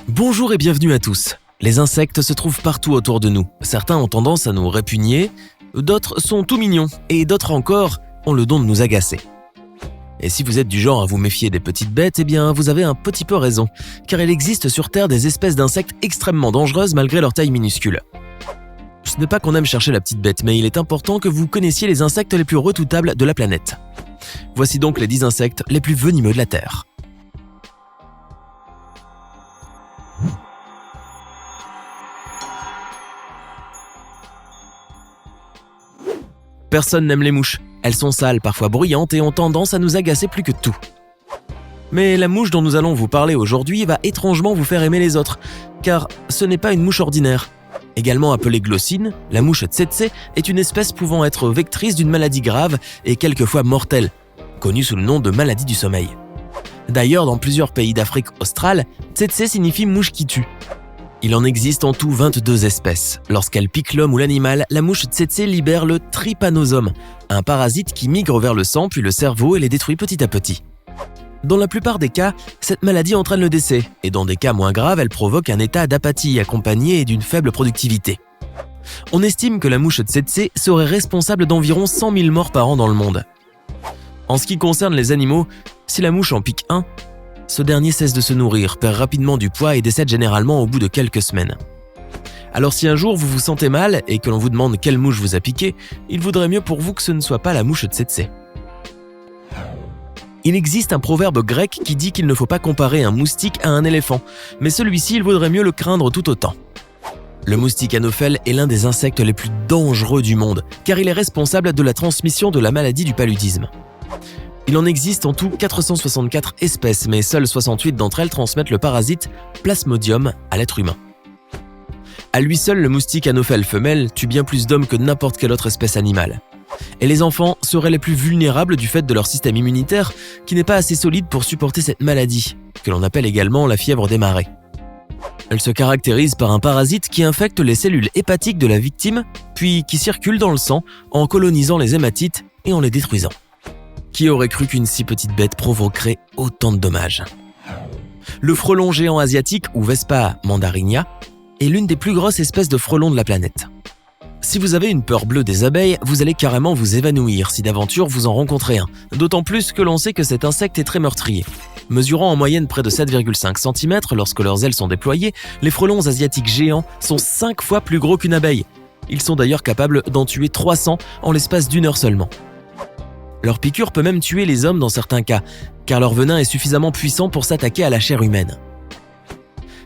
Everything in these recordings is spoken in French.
Bonjour et bienvenue à tous. Les insectes se trouvent partout autour de nous. Certains ont tendance à nous répugner, d'autres sont tout mignons et d'autres encore ont le don de nous agacer. Et si vous êtes du genre à vous méfier des petites bêtes, eh bien vous avez un petit peu raison, car il existe sur Terre des espèces d'insectes extrêmement dangereuses malgré leur taille minuscule. Ce n'est pas qu'on aime chercher la petite bête, mais il est important que vous connaissiez les insectes les plus redoutables de la planète. Voici donc les 10 insectes les plus venimeux de la Terre. Personne n'aime les mouches. Elles sont sales, parfois bruyantes et ont tendance à nous agacer plus que tout. Mais la mouche dont nous allons vous parler aujourd'hui va étrangement vous faire aimer les autres, car ce n'est pas une mouche ordinaire. Également appelée glossine, la mouche tsetse est une espèce pouvant être vectrice d'une maladie grave et quelquefois mortelle, connue sous le nom de maladie du sommeil. D'ailleurs, dans plusieurs pays d'Afrique australe, tsetse signifie mouche qui tue. Il en existe en tout 22 espèces. Lorsqu'elle pique l'homme ou l'animal, la mouche tsetse libère le trypanosome, un parasite qui migre vers le sang puis le cerveau et les détruit petit à petit. Dans la plupart des cas, cette maladie entraîne le décès, et dans des cas moins graves, elle provoque un état d'apathie accompagné d'une faible productivité. On estime que la mouche tsetse serait responsable d'environ 100 000 morts par an dans le monde. En ce qui concerne les animaux, si la mouche en pique un, ce dernier cesse de se nourrir, perd rapidement du poids et décède généralement au bout de quelques semaines. Alors si un jour vous vous sentez mal et que l'on vous demande quelle mouche vous a piqué, il vaudrait mieux pour vous que ce ne soit pas la mouche tsetse. Il existe un proverbe grec qui dit qu'il ne faut pas comparer un moustique à un éléphant, mais celui-ci il vaudrait mieux le craindre tout autant. Le moustique anophèle est l'un des insectes les plus dangereux du monde, car il est responsable de la transmission de la maladie du paludisme. Il en existe en tout 464 espèces, mais seules 68 d'entre elles transmettent le parasite Plasmodium à l'être humain. À lui seul, le moustique anophèle femelle tue bien plus d'hommes que n'importe quelle autre espèce animale. Et les enfants seraient les plus vulnérables du fait de leur système immunitaire qui n'est pas assez solide pour supporter cette maladie, que l'on appelle également la fièvre des marais. Elle se caractérise par un parasite qui infecte les cellules hépatiques de la victime, puis qui circule dans le sang en colonisant les hématites et en les détruisant. Qui aurait cru qu'une si petite bête provoquerait autant de dommages? Le frelon géant asiatique, ou Vespa mandarinia, est l'une des plus grosses espèces de frelons de la planète. Si vous avez une peur bleue des abeilles, vous allez carrément vous évanouir si d'aventure vous en rencontrez un, d'autant plus que l'on sait que cet insecte est très meurtrier. Mesurant en moyenne près de 7,5 cm lorsque leurs ailes sont déployées, les frelons asiatiques géants sont 5 fois plus gros qu'une abeille. Ils sont d'ailleurs capables d'en tuer 300 en l'espace d'1 heure seulement. Leur piqûre peut même tuer les hommes dans certains cas, car leur venin est suffisamment puissant pour s'attaquer à la chair humaine.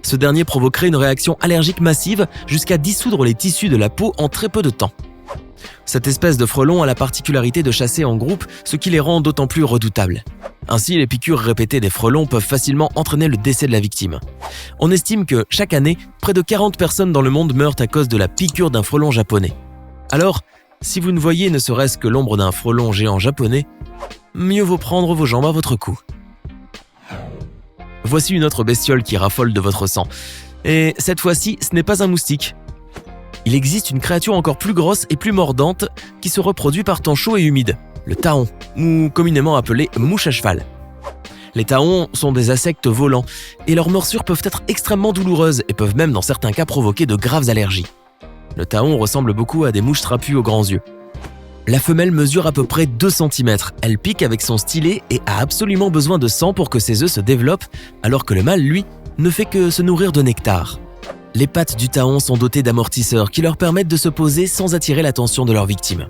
Ce dernier provoquerait une réaction allergique massive jusqu'à dissoudre les tissus de la peau en très peu de temps. Cette espèce de frelon a la particularité de chasser en groupe, ce qui les rend d'autant plus redoutables. Ainsi, les piqûres répétées des frelons peuvent facilement entraîner le décès de la victime. On estime que, chaque année, près de 40 personnes dans le monde meurent à cause de la piqûre d'un frelon japonais. Alors, si vous ne voyez ne serait-ce que l'ombre d'un frelon géant japonais, mieux vaut prendre vos jambes à votre cou. Voici une autre bestiole qui raffole de votre sang. Et cette fois-ci, ce n'est pas un moustique. Il existe une créature encore plus grosse et plus mordante qui se reproduit par temps chaud et humide, le taon, ou communément appelé mouche à cheval. Les taons sont des insectes volants et leurs morsures peuvent être extrêmement douloureuses et peuvent même dans certains cas provoquer de graves allergies. Le taon ressemble beaucoup à des mouches trapues aux grands yeux. La femelle mesure à peu près 2 cm. Elle pique avec son stylet et a absolument besoin de sang pour que ses œufs se développent, alors que le mâle, lui, ne fait que se nourrir de nectar. Les pattes du taon sont dotées d'amortisseurs qui leur permettent de se poser sans attirer l'attention de leur victime.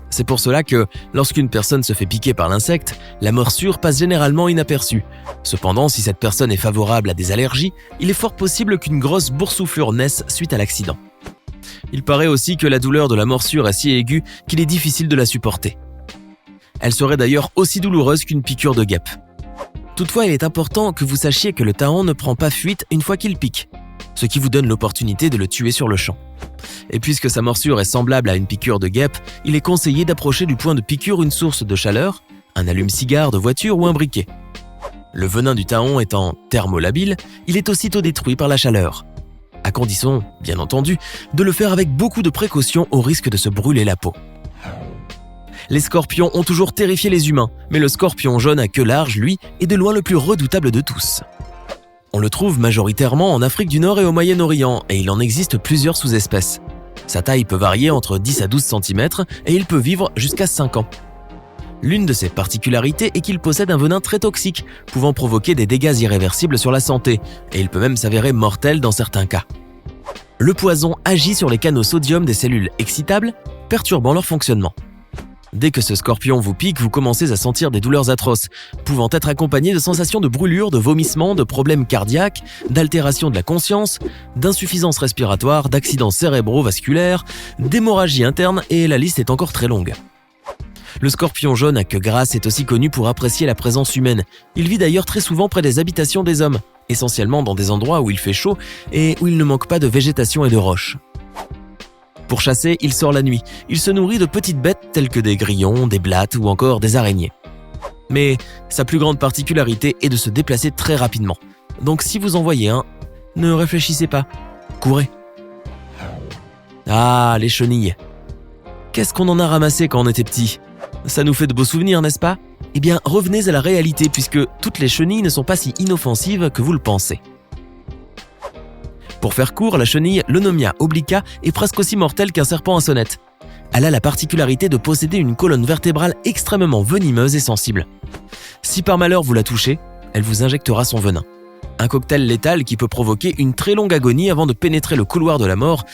C'est pour cela que, lorsqu'une personne se fait piquer par l'insecte, la morsure passe généralement inaperçue. Cependant, si cette personne est favorable à des allergies, il est fort possible qu'une grosse boursouflure naisse suite à l'accident. Il paraît aussi que la douleur de la morsure est si aiguë qu'il est difficile de la supporter. Elle serait d'ailleurs aussi douloureuse qu'une piqûre de guêpe. Toutefois, il est important que vous sachiez que le taon ne prend pas fuite une fois qu'il pique, ce qui vous donne l'opportunité de le tuer sur le champ. Et puisque sa morsure est semblable à une piqûre de guêpe, il est conseillé d'approcher du point de piqûre une source de chaleur, un allume-cigare de voiture ou un briquet. Le venin du taon étant thermolabile, il est aussitôt détruit par la chaleur. À condition, bien entendu, de le faire avec beaucoup de précaution au risque de se brûler la peau. Les scorpions ont toujours terrifié les humains, mais le scorpion jaune à queue large, lui, est de loin le plus redoutable de tous. On le trouve majoritairement en Afrique du Nord et au Moyen-Orient, et il en existe plusieurs sous-espèces. Sa taille peut varier entre 10 à 12 cm et il peut vivre jusqu'à 5 ans. L'une de ses particularités est qu'il possède un venin très toxique, pouvant provoquer des dégâts irréversibles sur la santé, et il peut même s'avérer mortel dans certains cas. Le poison agit sur les canaux sodium des cellules excitables, perturbant leur fonctionnement. Dès que ce scorpion vous pique, vous commencez à sentir des douleurs atroces, pouvant être accompagnées de sensations de brûlure, de vomissements, de problèmes cardiaques, d'altération de la conscience, d'insuffisance respiratoire, d'accidents cérébrovasculaires, d'hémorragie interne et la liste est encore très longue. Le scorpion jaune à queue grasse est aussi connu pour apprécier la présence humaine. Il vit d'ailleurs très souvent près des habitations des hommes, essentiellement dans des endroits où il fait chaud et où il ne manque pas de végétation et de roches. Pour chasser, il sort la nuit. Il se nourrit de petites bêtes telles que des grillons, des blattes ou encore des araignées. Mais sa plus grande particularité est de se déplacer très rapidement. Donc si vous en voyez un, ne réfléchissez pas, courez. Ah, les chenilles. Qu'est-ce qu'on en a ramassé quand on était petit ? Ça nous fait de beaux souvenirs, n'est-ce pas ? Eh bien, revenez à la réalité puisque toutes les chenilles ne sont pas si inoffensives que vous le pensez. Pour faire court, la chenille Lonomia obliqua est presque aussi mortelle qu'un serpent à sonnette. Elle a la particularité de posséder une colonne vertébrale extrêmement venimeuse et sensible. Si par malheur vous la touchez, elle vous injectera son venin. Un cocktail létal qui peut provoquer une très longue agonie avant de pénétrer le couloir de la mort,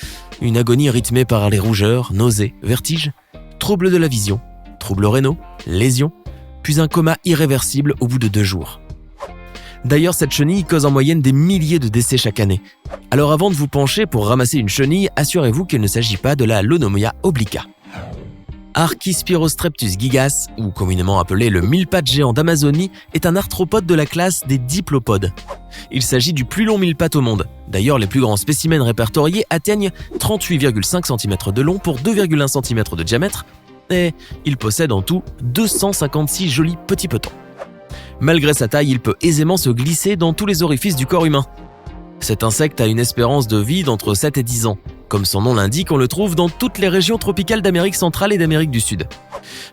une agonie rythmée par les rougeurs, nausées, vertiges, troubles de la vision, troubles rénaux, lésions, puis un coma irréversible au bout de 2 jours. D'ailleurs, cette chenille cause en moyenne des milliers de décès chaque année. Alors avant de vous pencher pour ramasser une chenille, assurez-vous qu'il ne s'agit pas de la Lonomia obliqua. Archispirostreptus gigas, ou communément appelé le mille-pattes géant d'Amazonie, est un arthropode de la classe des diplopodes. Il s'agit du plus long mille-pattes au monde. D'ailleurs, les plus grands spécimens répertoriés atteignent 38,5 cm de long pour 2,1 cm de diamètre, et il possède en tout 256 jolis petits petons. Malgré sa taille, il peut aisément se glisser dans tous les orifices du corps humain. Cet insecte a une espérance de vie d'entre 7 et 10 ans. Comme son nom l'indique, on le trouve dans toutes les régions tropicales d'Amérique centrale et d'Amérique du Sud.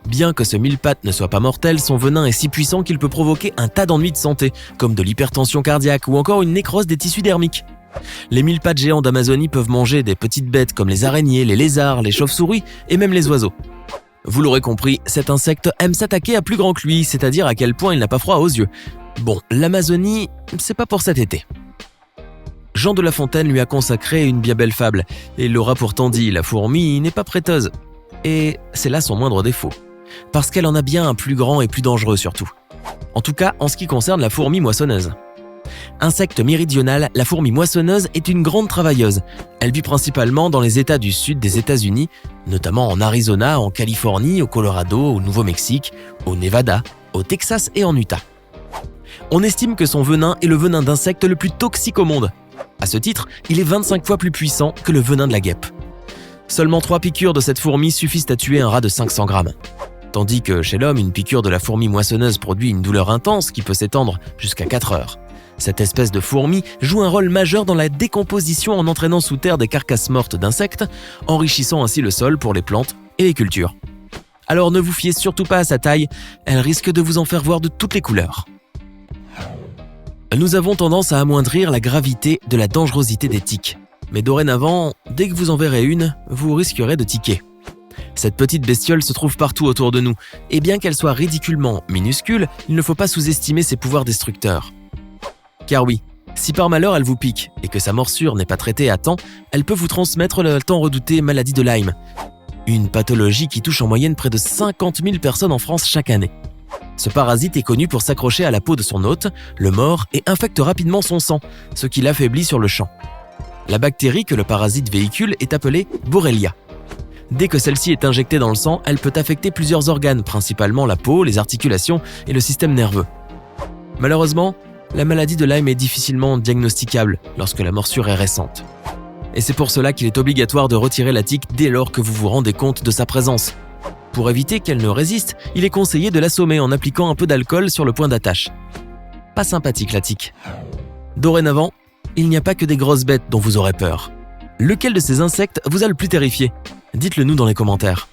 Bien que ce mille-pattes ne soit pas mortel, son venin est si puissant qu'il peut provoquer un tas d'ennuis de santé, comme de l'hypertension cardiaque ou encore une nécrose des tissus dermiques. Les mille-pattes géants d'Amazonie peuvent manger des petites bêtes comme les araignées, les lézards, les chauves-souris et même les oiseaux. Vous l'aurez compris, cet insecte aime s'attaquer à plus grand que lui, c'est-à-dire à quel point il n'a pas froid aux yeux. Bon, l'Amazonie, c'est pas pour cet été. Jean de La Fontaine lui a consacré une bien belle fable, et il l'aura pourtant dit, la fourmi n'est pas prêteuse. Et c'est là son moindre défaut, parce qu'elle en a bien un plus grand et plus dangereux surtout. En tout cas, en ce qui concerne la fourmi moissonneuse. Insecte méridional, la fourmi moissonneuse est une grande travailleuse. Elle vit principalement dans les États du sud des États-Unis, notamment en Arizona, en Californie, au Colorado, au Nouveau-Mexique, au Nevada, au Texas et en Utah. On estime que son venin est le venin d'insecte le plus toxique au monde. À ce titre, il est 25 fois plus puissant que le venin de la guêpe. Seulement 3 piqûres de cette fourmi suffisent à tuer un rat de 500 grammes. Tandis que chez l'homme, une piqûre de la fourmi moissonneuse produit une douleur intense qui peut s'étendre jusqu'à 4 heures. Cette espèce de fourmi joue un rôle majeur dans la décomposition en entraînant sous terre des carcasses mortes d'insectes, enrichissant ainsi le sol pour les plantes et les cultures. Alors ne vous fiez surtout pas à sa taille, elle risque de vous en faire voir de toutes les couleurs. Nous avons tendance à amoindrir la gravité de la dangerosité des tiques. Mais dorénavant, dès que vous en verrez une, vous risquerez de tiquer. Cette petite bestiole se trouve partout autour de nous, et bien qu'elle soit ridiculement minuscule, il ne faut pas sous-estimer ses pouvoirs destructeurs. Car oui, si par malheur elle vous pique et que sa morsure n'est pas traitée à temps, elle peut vous transmettre la tant redoutée maladie de Lyme. Une pathologie qui touche en moyenne près de 50 000 personnes en France chaque année. Ce parasite est connu pour s'accrocher à la peau de son hôte, le mord, et infecte rapidement son sang, ce qui l'affaiblit sur le champ. La bactérie que le parasite véhicule est appelée Borrelia. Dès que celle-ci est injectée dans le sang, elle peut affecter plusieurs organes, principalement la peau, les articulations et le système nerveux. Malheureusement, la maladie de Lyme est difficilement diagnosticable lorsque la morsure est récente. Et c'est pour cela qu'il est obligatoire de retirer la tique dès lors que vous vous rendez compte de sa présence. Pour éviter qu'elle ne résiste, il est conseillé de l'assommer en appliquant un peu d'alcool sur le point d'attache. Pas sympathique la tique. Dorénavant, il n'y a pas que des grosses bêtes dont vous aurez peur. Lequel de ces insectes vous a le plus terrifié ? Dites-le nous dans les commentaires.